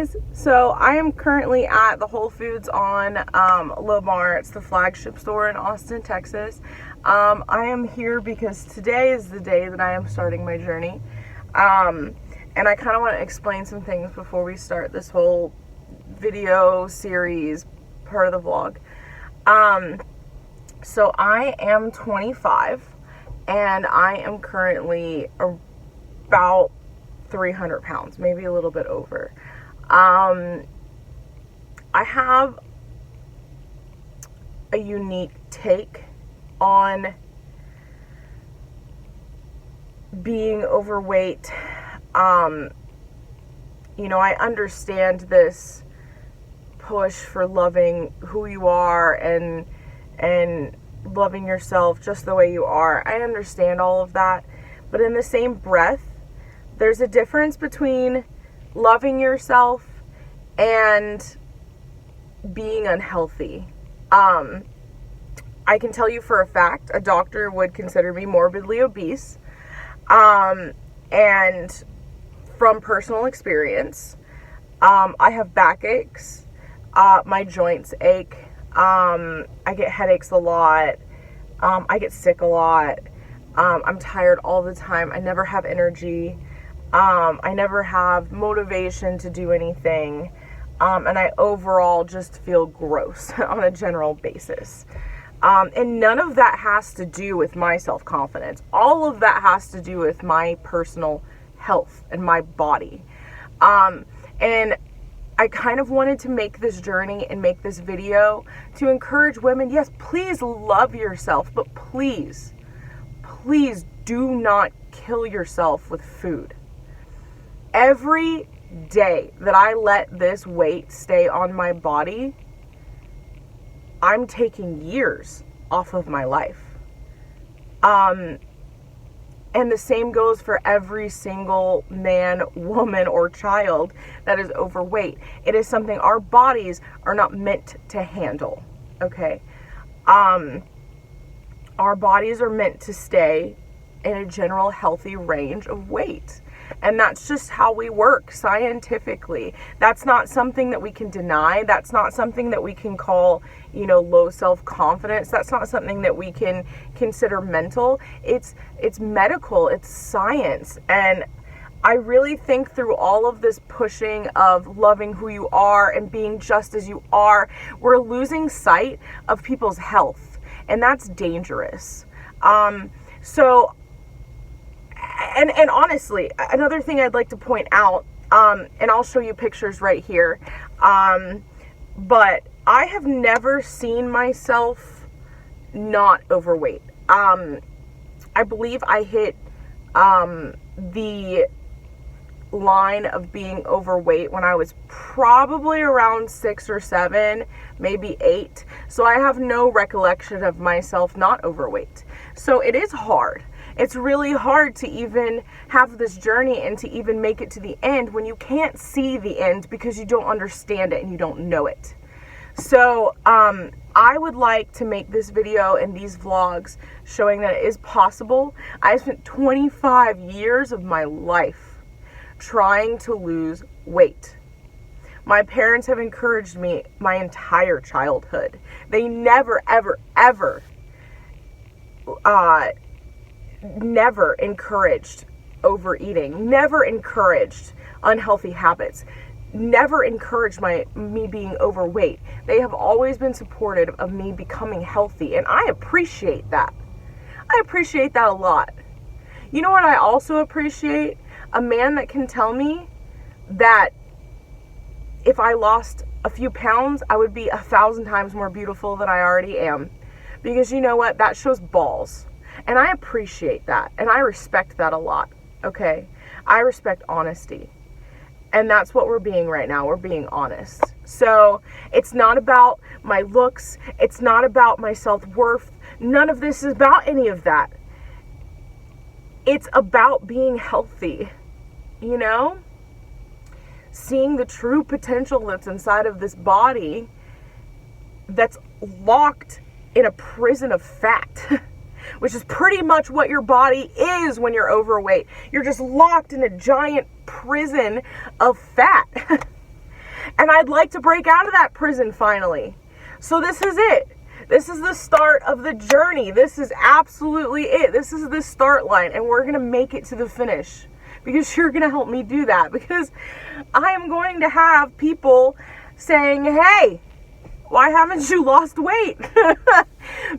guys, so I am currently at the Whole Foods on Lomar. It's the flagship store in Austin, Texas. I am here because today is the day that I am starting my journey, and I kind of want to explain some things before we start this whole video series part of the vlog. So I am 25 and I am currently about 300 pounds, maybe a little bit over. I have a unique take on being overweight. You know, I understand this push for loving who you are and loving yourself just the way you are. I understand all of that, but in the same breath, there's a difference between loving yourself and being unhealthy. I can tell you for a fact, a doctor would consider me morbidly obese. And from personal experience, I have backaches, my joints ache, I get headaches a lot, I get sick a lot, I'm tired all the time, I never have energy. I never have motivation to do anything, and I overall just feel gross on a general basis. And none of that has to do with my self-confidence. All of that has to do with my personal health and my body. And I kind of wanted to make this journey and make this video to encourage women. Yes, please love yourself, but please do not kill yourself with food. Every day that I let this weight stay on my body, I'm taking years off of my life. And the same goes for every single man, woman, or child that is overweight. It is something our bodies are not meant to handle, okay? Our bodies are meant to stay in a general healthy range of weight. And that's just how we work scientifically. That's not something that we can deny. That's not something that we can call, you know, low self-confidence. That's not something that we can consider mental. It's medical, it's science. And I really think through all of this pushing of loving who you are and being just as you are, we're losing sight of people's health. And that's dangerous. And honestly, another thing I'd like to point out, and I'll show you pictures right here, but I have never seen myself not overweight. I believe I hit the line of being overweight when I was probably around 6 or 7, maybe 8. So I have no recollection of myself not overweight. So it is hard. It's really hard to even have this journey and to even make it to the end when you can't see the end because you don't understand it and you don't know it. So I would like to make this video and these vlogs showing that it is possible. I spent 25 years of my life trying to lose weight. My parents have encouraged me my entire childhood. They never, ever, ever never encouraged overeating, never encouraged unhealthy habits, never encouraged me being overweight. They have always been supportive of me becoming healthy, and I appreciate that. I appreciate that a lot. You know what I also appreciate? A man that can tell me that if I lost a few pounds, I would be 1,000 times more beautiful than I already am. Because you know what? That shows balls. And I appreciate that. And I respect that a lot. Okay? I respect honesty. And that's what we're being right now. We're being honest. So it's not about my looks. It's not about my self-worth. None of this is about any of that. It's about being healthy. You know? Seeing the true potential that's inside of this body that's locked in a prison of fat. Which is pretty much what your body is when you're overweight. You're just locked in a giant prison of fat. And I'd like to break out of that prison finally. So this is it. This is the start of the journey. This is absolutely it. This is the start line, and we're going to make it to the finish, because you're going to help me do that, because I am going to have people saying, hey, why haven't you lost weight?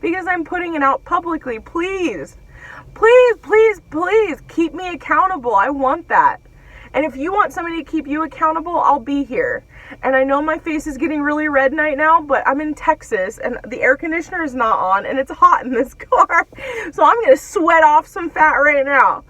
Because I'm putting it out publicly. Please, please, please, please keep me accountable. I want that. And if you want somebody to keep you accountable, I'll be here. And I know my face is getting really red right now, but I'm in Texas and the air conditioner is not on and it's hot in this car. So I'm going to sweat off some fat right now.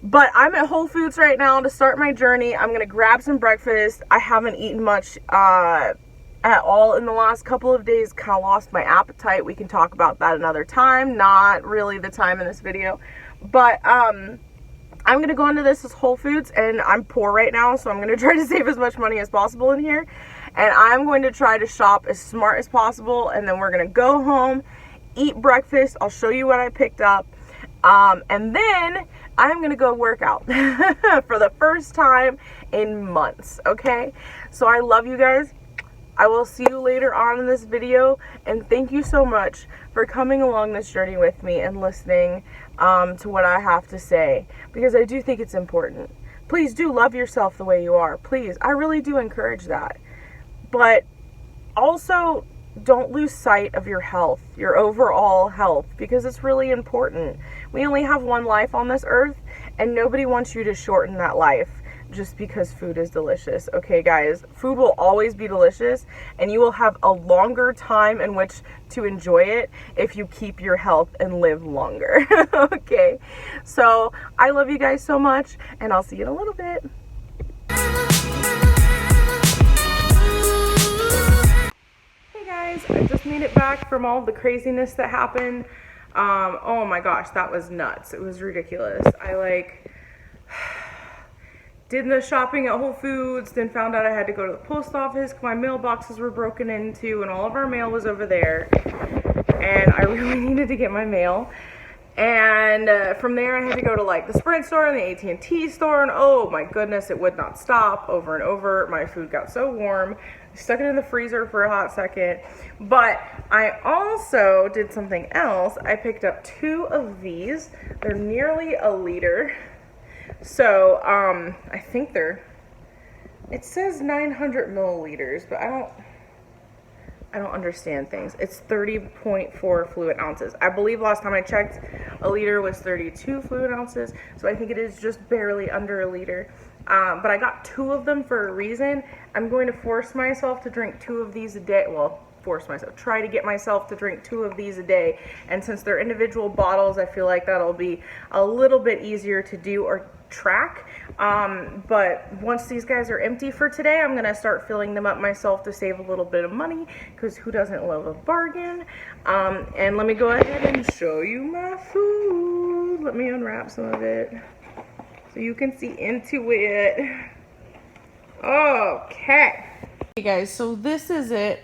But I'm at Whole Foods right now to start my journey. I'm going to grab some breakfast. I haven't eaten much at all in the last couple of days. Kind of lost my appetite. We can talk about that another time. Not really the time in this video. But I'm going to go into this as Whole Foods, and I'm poor right now, so I'm going to try to save as much money as possible in here. And I'm going to try to shop as smart as possible, and then we're going to go home, eat breakfast. I'll show you what I picked up. And then I'm going to go work out for the first time in months, okay? So I love you guys. I will see you later on in this video, and thank you so much for coming along this journey with me and listening to what I have to say, because I do think it's important. Please do love yourself the way you are. Please, I really do encourage that. But also, don't lose sight of your health, your overall health, because it's really important. We only have one life on this earth, and nobody wants you to shorten that life just because food is delicious. Okay, guys, food will always be delicious, and you will have a longer time in which to enjoy it if you keep your health and live longer. Okay, so I love you guys so much, and I'll see you in a little bit. Hey guys, I just made it back from all the craziness that happened. Oh my gosh, that was nuts. It was ridiculous. I did the shopping at Whole Foods, then found out I had to go to the post office. My mailboxes were broken into and all of our mail was over there. And I really needed to get my mail. And from there I had to go to the Sprint store and the AT&T store, and oh my goodness, it would not stop over and over. My food got so warm. I stuck it in the freezer for a hot second. But I also did something else. I picked up 2 of these. They're nearly a liter. So, I think it says 900 milliliters, but I don't understand things. It's 30.4 fluid ounces. I believe last time I checked, a liter was 32 fluid ounces, so I think it is just barely under a liter. But I got 2 of them for a reason. I'm going to force myself to drink 2 of these a day. Well, try to get myself to drink 2 of these a day. And since they're individual bottles, I feel like that'll be a little bit easier to do or track. But once these guys are empty for today, I'm gonna start filling them up myself to save a little bit of money, because who doesn't love a bargain? And let me go ahead and show you my food. Let me unwrap some of it so you can see into it. Okay. Hey guys, so this is it.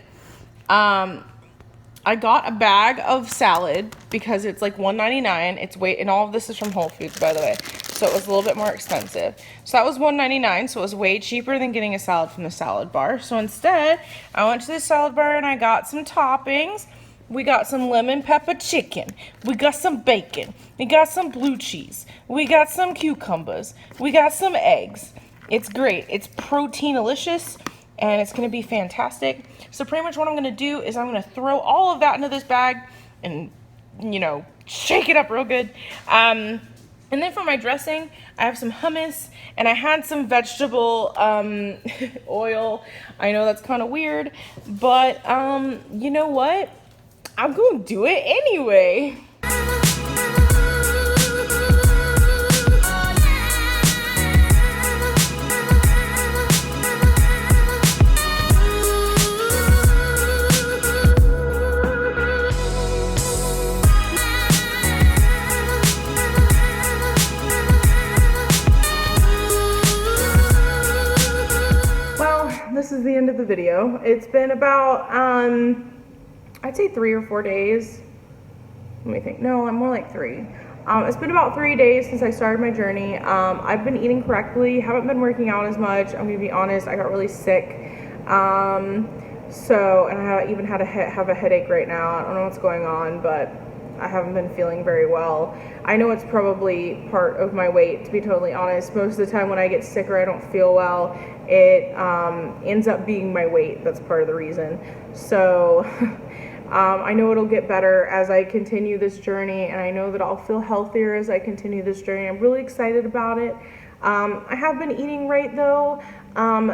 I got a bag of salad because it's like $1.99. It's weight, and all of this is from Whole Foods, by the way. So it was a little bit more expensive. So that was $1.99, so it was way cheaper than getting a salad from the salad bar. So instead, I went to the salad bar and I got some toppings. We got some lemon pepper chicken. We got some bacon. We got some blue cheese. We got some cucumbers. We got some eggs. It's great. It's protein-alicious, and it's going to be fantastic. So pretty much what I'm going to do is I'm going to throw all of that into this bag and, shake it up real good. And then for my dressing, I have some hummus, and I had some vegetable oil. I know that's kind of weird, but you know what? I'm going to do it anyway. This is the end of the video. It's been about, I'd say 3 or 4 days. Let me think. No, I'm more like 3. It's been about 3 days since I started my journey. I've been eating correctly, haven't been working out as much. I'm gonna be honest, I got really sick. And I even have a headache right now. I don't know what's going on, but I haven't been feeling very well. I know it's probably part of my weight, to be totally honest. Most of the time when I get sick or I don't feel well, it ends up being my weight. That's part of the reason. So I know it'll get better as I continue this journey, and I know that I'll feel healthier as I continue this journey. I'm really excited about it. I have been eating right though.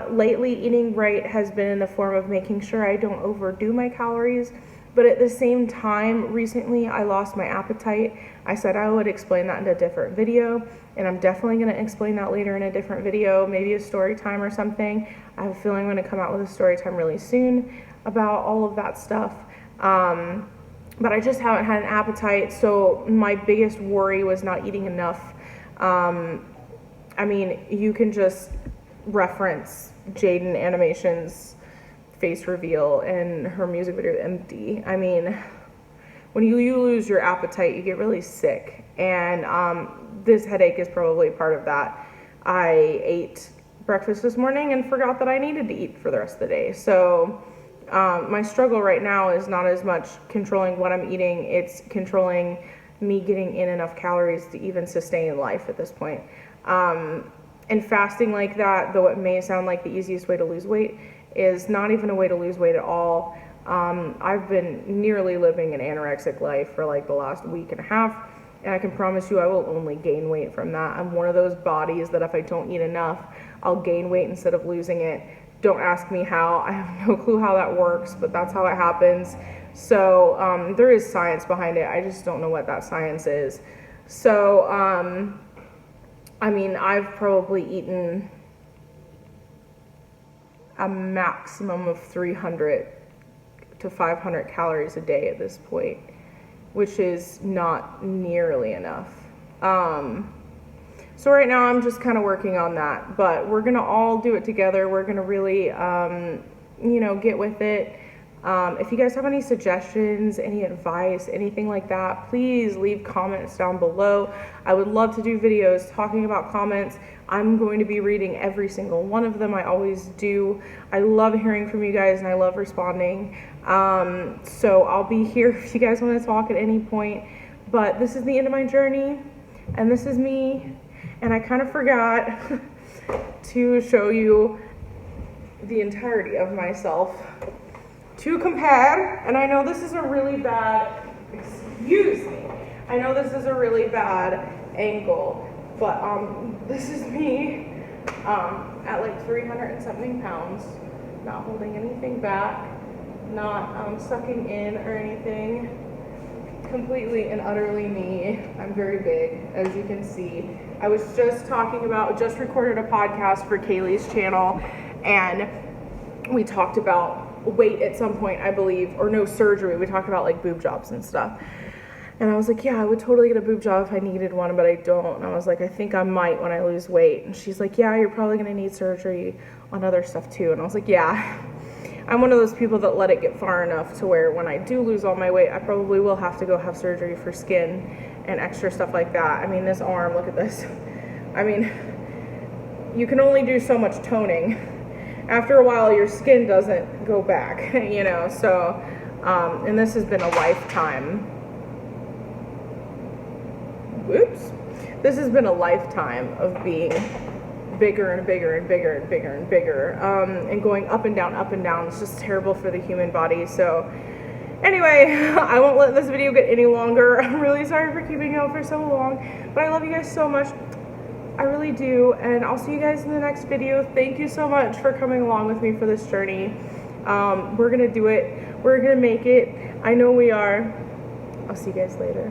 Lately, eating right has been in the form of making sure I don't overdo my calories. But at the same time, recently I lost my appetite. I said I would explain that in a different video, and I'm definitely going to explain that later in a different video, maybe a story time or something. I have a feeling I'm going to come out with a story time really soon about all of that stuff. But I just haven't had an appetite, so my biggest worry was not eating enough. I mean, you can just reference JaidenAnimations face reveal and her music video Empty. I mean, when you lose your appetite, you get really sick, and this headache is probably part of that. I ate breakfast this morning and forgot that I needed to eat for the rest of the day. So my struggle right now is not as much controlling what I'm eating, it's controlling me getting in enough calories to even sustain life at this point. And fasting like that, though it may sound like the easiest way to lose weight, is not even a way to lose weight at all. I've been nearly living an anorexic life for like the last week and a half, and I can promise you I will only gain weight from that. I'm one of those bodies that if I don't eat enough, I'll gain weight instead of losing it. Don't ask me how. I have no clue how that works, but that's how it happens. So there is science behind it. I just don't know what that science is. So I mean, I've probably eaten a maximum of 300 to 500 calories a day at this point, which is not nearly enough. So right now I'm just kind of working on that, but we're gonna all do it together. We're gonna really, get with it. If you guys have any suggestions, any advice, anything like that, please leave comments down below. I would love to do videos talking about comments. I'm going to be reading every single one of them. I always do. I love hearing from you guys and I love responding. So I'll be here if you guys want to talk at any point. But this is the end of my journey, and this is me. And I kind of forgot to show you the entirety of myself to compare. And I know this is a really bad, excuse me, I know this is a really bad angle, but this is me at like 300 and something pounds, not holding anything back, not sucking in or anything, completely and utterly me. I'm very big, as you can see. I was just recorded a podcast for Kaylee's channel, and we talked about weight at some point, I believe, or no, surgery. We talked about like boob jobs and stuff. And I was like, yeah, I would totally get a boob job if I needed one, but I don't. And I was like, I think I might when I lose weight. And she's like, yeah, you're probably gonna need surgery on other stuff too. And I was like, yeah. I'm one of those people that let it get far enough to where when I do lose all my weight, I probably will have to go have surgery for skin and extra stuff like that. I mean, this arm, look at this. I mean, you can only do so much toning. After a while, your skin doesn't go back, so, and this has been a lifetime. Whoops. This has been a lifetime of being bigger and bigger and bigger and bigger and bigger, and going up and down, up and down. It's just terrible for the human body. So anyway, I won't let this video get any longer. I'm really sorry for keeping it out for so long, but I love you guys so much. I really do, and I'll see you guys in the next video. Thank you so much for coming along with me for this journey. We're gonna do it. We're gonna make it. I know we are. I'll see you guys later.